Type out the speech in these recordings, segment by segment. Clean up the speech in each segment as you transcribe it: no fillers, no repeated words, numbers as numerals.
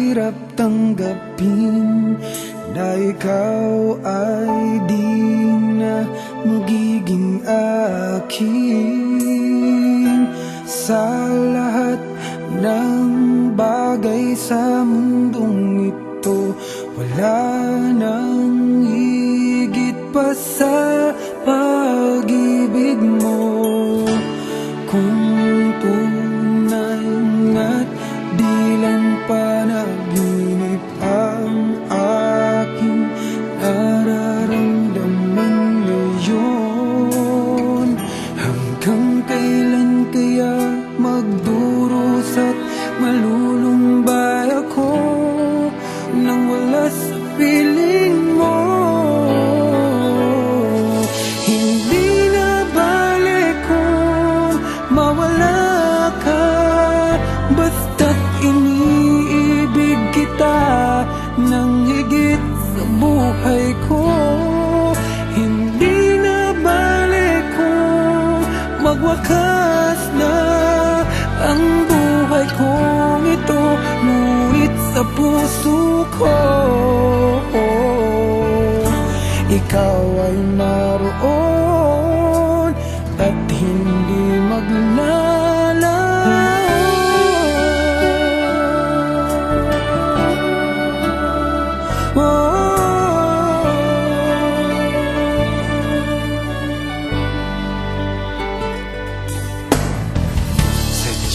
mahirap tanggapin na ikaw ay di na magiging akin. Sa lahat ng bagay sa mundong ito, wala nang higit pa sa pag-ibig mo. Kung tunay nga't di lang panaginip ang aking nararamdaman ngayon, hanggang kailan kaya magdurusa at malulumbay ako nang wala sa piling mo? Hindi na balik kung mawala ka, basta't iniibig kita nang higit sa buhay ko. Hindi na balik kung magwakas na ang buhay kong ito, ngunit sa puso ko ikaw ay naroon at hindi maglalaho.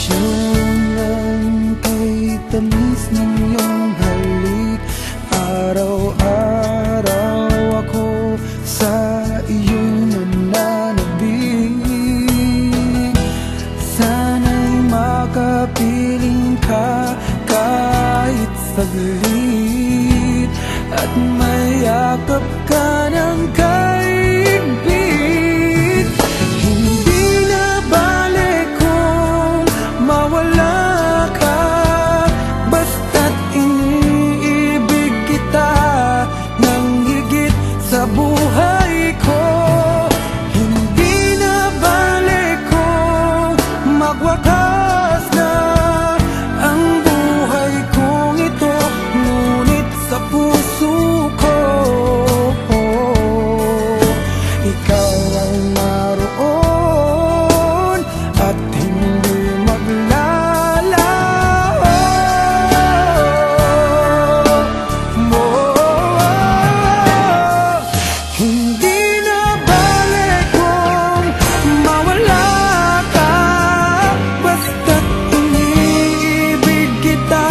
Sadyang kay tamis ng iyong halik, araw-araw ako sa iyo'y nananabik. Sana'y makapiling ka kahit saglit at mayakap ka ng kaibig. Hindi na balik kung mawala ka, basta't iniibig kita nang higit sa buhay ko. Hindi na balik kung magwakas na ang buhay kong ito, ngunit sa puso ko ikaw ay naroon at hindi maglalaho. Hindi na balik kung mawala ka, basta't iniibig kita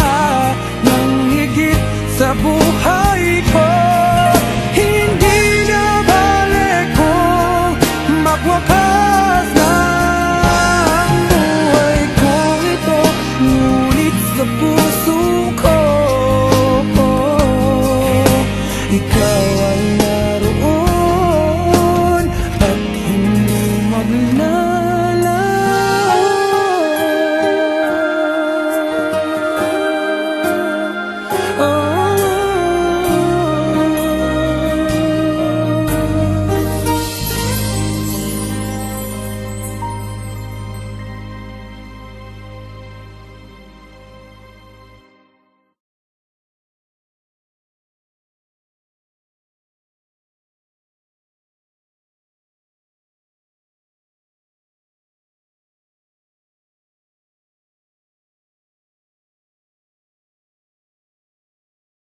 nang higit sa buhay ko. Hindi na balik kung magwakas